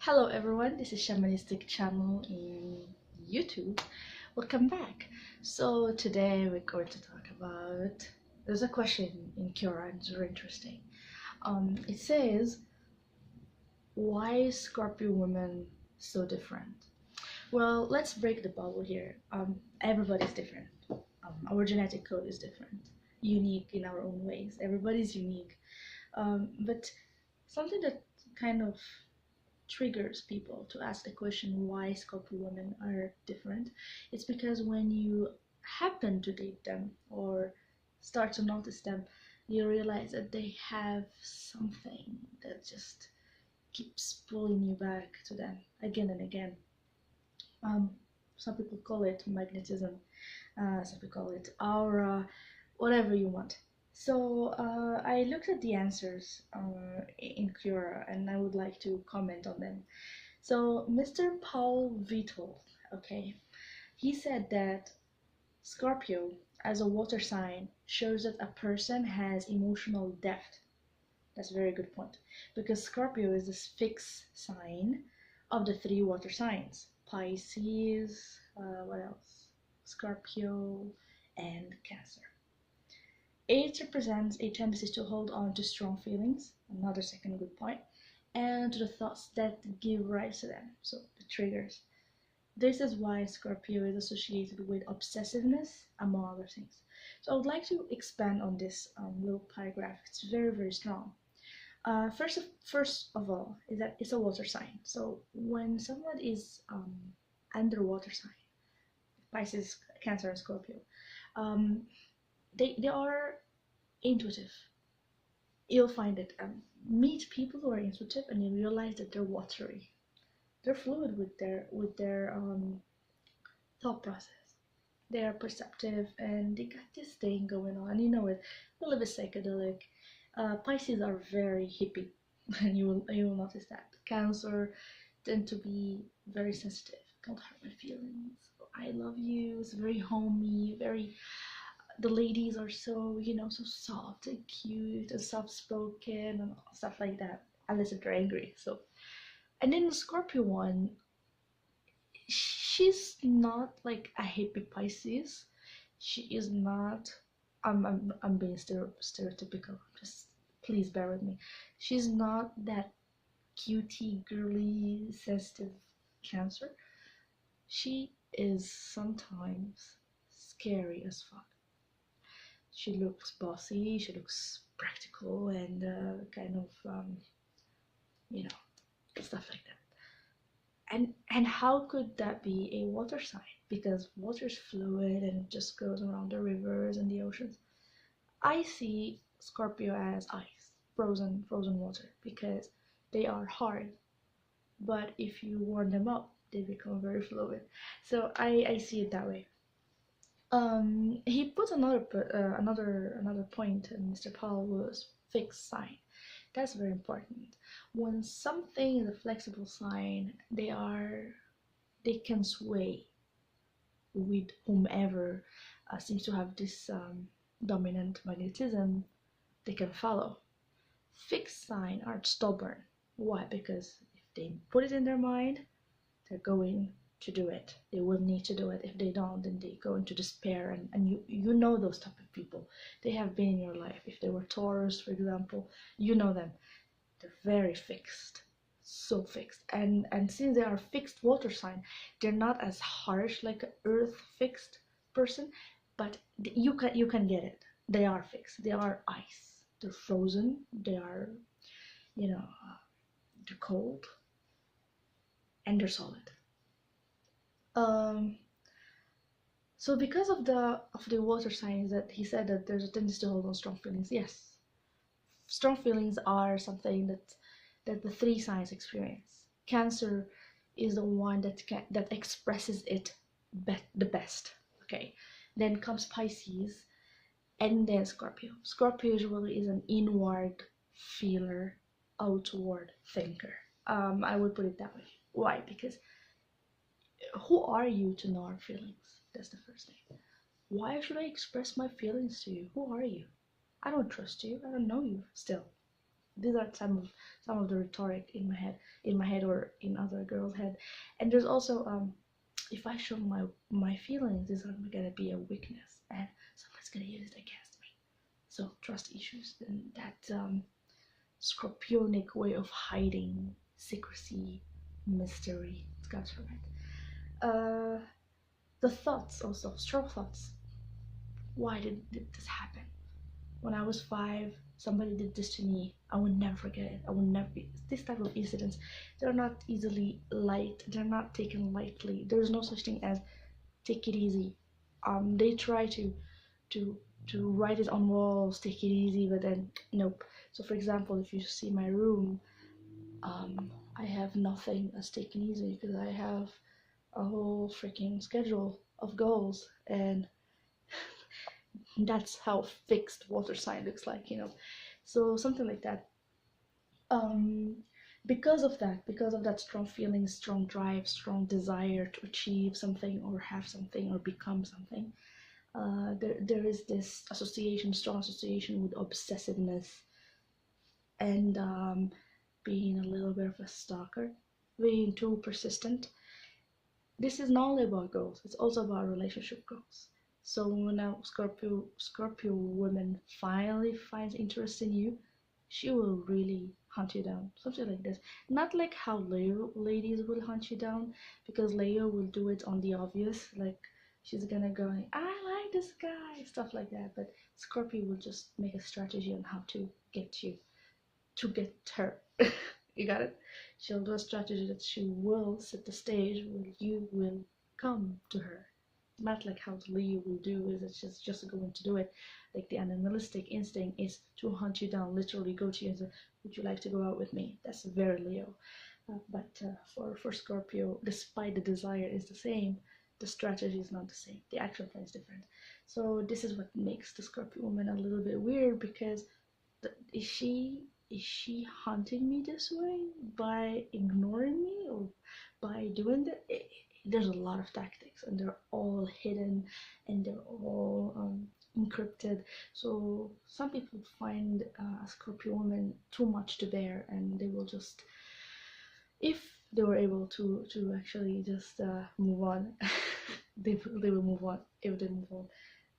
Hello everyone, this is Shamanistic channel in YouTube. Welcome back. So today we're going to talk about, there's a question in Quran, it's very interesting. It says, why is Scorpio women so different? Well, let's break the bubble here. Everybody's different. Our genetic code is different, unique in our own ways. Everybody's unique. But something that kind of triggers people to ask the question why Scorpio women are different, it's because when you happen to date them or start to notice them, you realize that they have something that just keeps pulling you back to them again and again. Some people call it magnetism, some people call it aura, whatever you want. So I looked at the answers in Quora and I would like to comment on them. So Mr. Paul Vittel, okay, he said that Scorpio as a water sign shows that a person has emotional depth. That's a very good point, because Scorpio is this fixed sign of the three water signs: Pisces, what else? Scorpio, and Cancer. It represents a tendency to hold on to strong feelings, another second good point, and to the thoughts that give rise to them, so the triggers. This is why Scorpio is associated with obsessiveness, among other things. So I would like to expand on this little paragraph. It's very, very strong. First of all, is that it's a water sign. So when someone is under water sign, Pisces, Cancer, and Scorpio, they are intuitive. You'll find it. Meet people who are intuitive, and you realize that they're watery. They're fluid with their thought process. They are perceptive, and they got this thing going on. You know it. A little bit psychedelic. Pisces are very hippie, and you will notice that. Cancer tend to be very sensitive. Don't hurt my feelings. I love you. It's very homey, very. The ladies are so, so soft and cute and soft spoken and stuff like that, unless they're angry. So, and then the Scorpio one, she's not like a hippie Pisces. She is not. I'm being stereotypical. Just please bear with me. She's not that cutie, girly, sensitive Cancer. She is sometimes scary as fuck. She looks bossy, she looks practical, and kind of, stuff like that. And how could that be a water sign? Because water is fluid and it just goes around the rivers and the oceans. I see Scorpio as ice, frozen water, because they are hard. But if you warm them up, they become very fluid. So I see it that way. He put another point, and Mr. Paul was fixed sign. That's very important. When something is a flexible sign, they can sway with whomever seems to have this dominant magnetism. They can follow. Fixed sign are stubborn. Why? Because if they put it in their mind, they're going to do it. They will need to do it. If they don't, then they go into despair, and you know those type of people. They have been in your life. If they were Taurus, for example, you know them. They're very fixed, so fixed. And since they are fixed water sign, they're not as harsh like an earth fixed person, but you can get it. They are fixed. They are ice. They're frozen. They are, they're cold, and they're solid. So because of the water signs, that he said that there's a tendency to hold on strong feelings. Yes, strong feelings are something that the three signs experience. Cancer is the one that expresses it the best. Okay, then comes Pisces, and then Scorpio. Scorpio usually is an inward feeler, outward thinker. I would put it that way. Why? Because who are you to know our feelings? That's the first thing. Why should I express my feelings to you? Who are you? I don't trust you. I don't know you still. These are some of the rhetoric in my head or in other girls' head. And there's also if I show my feelings, this is gonna be a weakness, and someone's gonna use it against me. So trust issues and that scorpionic way of hiding secrecy, mystery. It comes from it. The thoughts also, strong thoughts. Why did this happen? When I was 5, somebody did this to me. I will never forget it. I will never be. This type of incidents, they're not easily light. They're not taken lightly. There's no such thing as take it easy. They try to write it on walls, take it easy, but then nope. So for example, if you see my room, I have nothing as taken easy because I have a whole freaking schedule of goals, and that's how fixed water sign looks like, so something like that. Because of that strong feeling, strong drive, strong desire to achieve something or have something or become something, there is this strong association with obsessiveness and being a little bit of a stalker, being too persistent. This is not only about goals, it's also about relationship goals. So when a Scorpio woman finally finds interest in you, she will really hunt you down. Something like this. Not like how Leo ladies will hunt you down, because Leo will do it on the obvious, like she's gonna go, I like this guy, stuff like that. But Scorpio will just make a strategy on how to get you, to get her. You got it? She'll do a strategy that she will set the stage where you will come to her. Not like how Leo will do, is it's just going to do it. Like the animalistic instinct is to hunt you down, literally go to you and say, would you like to go out with me? That's very Leo. But for Scorpio, despite the desire is the same, the strategy is not the same. The action plan is different. So this is what makes the Scorpio woman a little bit weird, because is she hunting me this way by ignoring me or by doing that? There's a lot of tactics, and they're all hidden and they're all encrypted. So some people find a Scorpio woman too much to bear, and they will just, if they were able to actually just move on, they will move on. If they move on,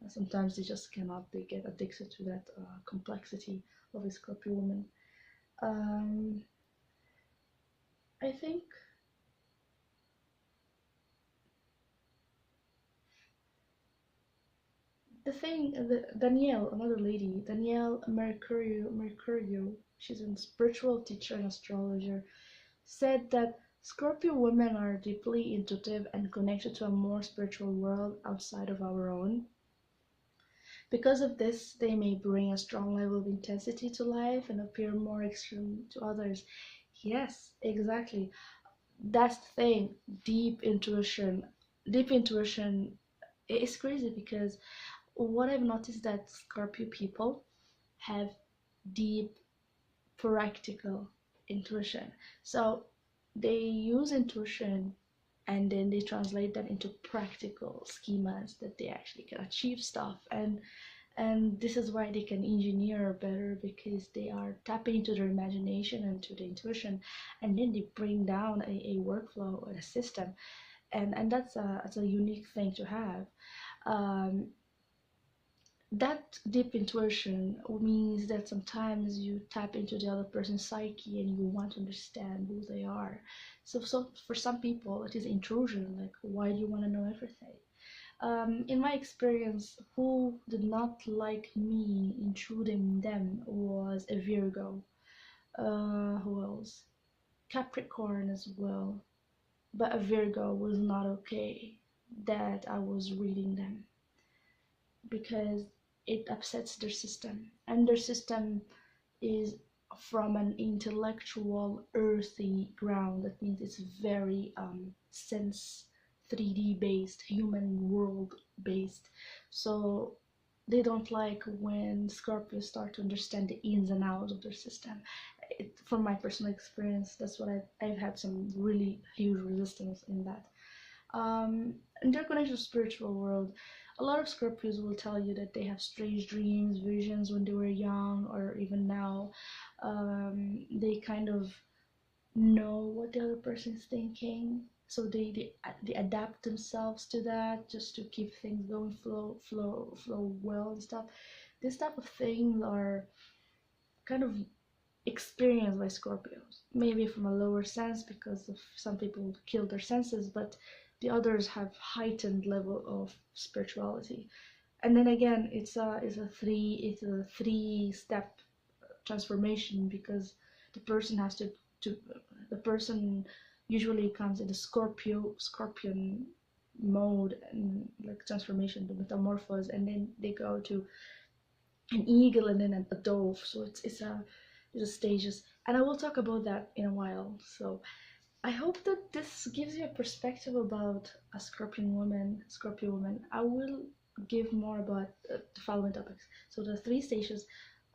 sometimes they just cannot. They get addicted to that complexity of a Scorpio woman. I think the thing, Danielle, another lady, Danielle Mercurio, she's a spiritual teacher and astrologer, said that Scorpio women are deeply intuitive and connected to a more spiritual world outside of our own. Because of this, they may bring a strong level of intensity to life and appear more extreme to others. Yes, exactly. That's the thing. Deep intuition. Deep intuition is crazy, because what I've noticed that Scorpio people have deep practical intuition. So they use intuition and then they translate that into practical schemas that they actually can achieve stuff, and this is why they can engineer better, because they are tapping into their imagination and to the intuition, and then they bring down a workflow or a system, and that's a unique thing to have. That deep intuition means that sometimes you tap into the other person's psyche and you want to understand who they are. So for some people it is intrusion, like, why do you want to know everything? In my experience, who did not like me intruding them was a Virgo. Who else? Capricorn as well. But a Virgo was not okay that I was reading them, because it upsets their system, and their system is from an intellectual earthy ground. That means it's very sense 3D based, human world based. So they don't like when Scorpios start to understand the ins and outs of their system. From my personal experience, that's what I've had some really huge resistance in that. In their connection to spiritual world, a lot of Scorpios will tell you that they have strange dreams, visions when they were young, or even now. They kind of know what the other person is thinking, so they adapt themselves to that just to keep things going, flow well and stuff. This type of things are kind of experienced by Scorpios, maybe from a lower sense because of some people kill their senses, but the others have heightened level of spirituality. And then again, it's a three step transformation, because the person has to the person usually comes in the scorpion mode, and like transformation, the metamorphose, and then they go to an eagle and then a dove. So it's a stages, and I will talk about that in a while. So I hope that this gives you a perspective about a Scorpio woman. I will give more about the following topics. So the three stages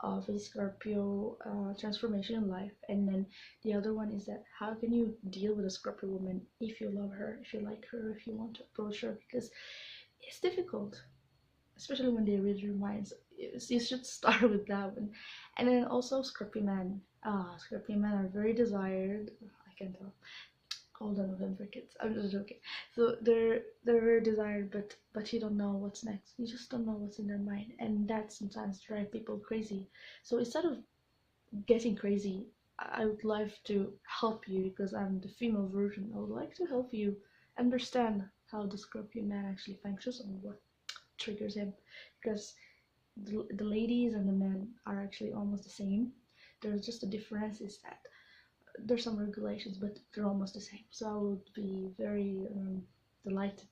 of a Scorpio transformation in life, and then the other one is that how can you deal with a Scorpio woman if you love her, if you like her, if you want to approach her, because it's difficult, especially when they read your minds. You should start with that one. And then also Scorpio men. Scorpio men are very desired. I can tell. Hold on, November kids. I'm just joking. So they're very desired, but you don't know what's next. You just don't know what's in their mind, and that sometimes drives people crazy. So instead of getting crazy, I would love to help you, because I'm the female version. I would like to help you understand how the Scorpio man actually functions and what triggers him, because the ladies and the men are actually almost the same. There's just a difference is that there's some regulations, but they're almost the same. So I would be very delighted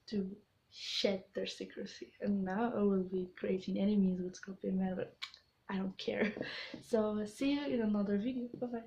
to shed their secrecy. And now I will be creating enemies with Scorpio men, but I don't care. So see you in another video. Bye bye.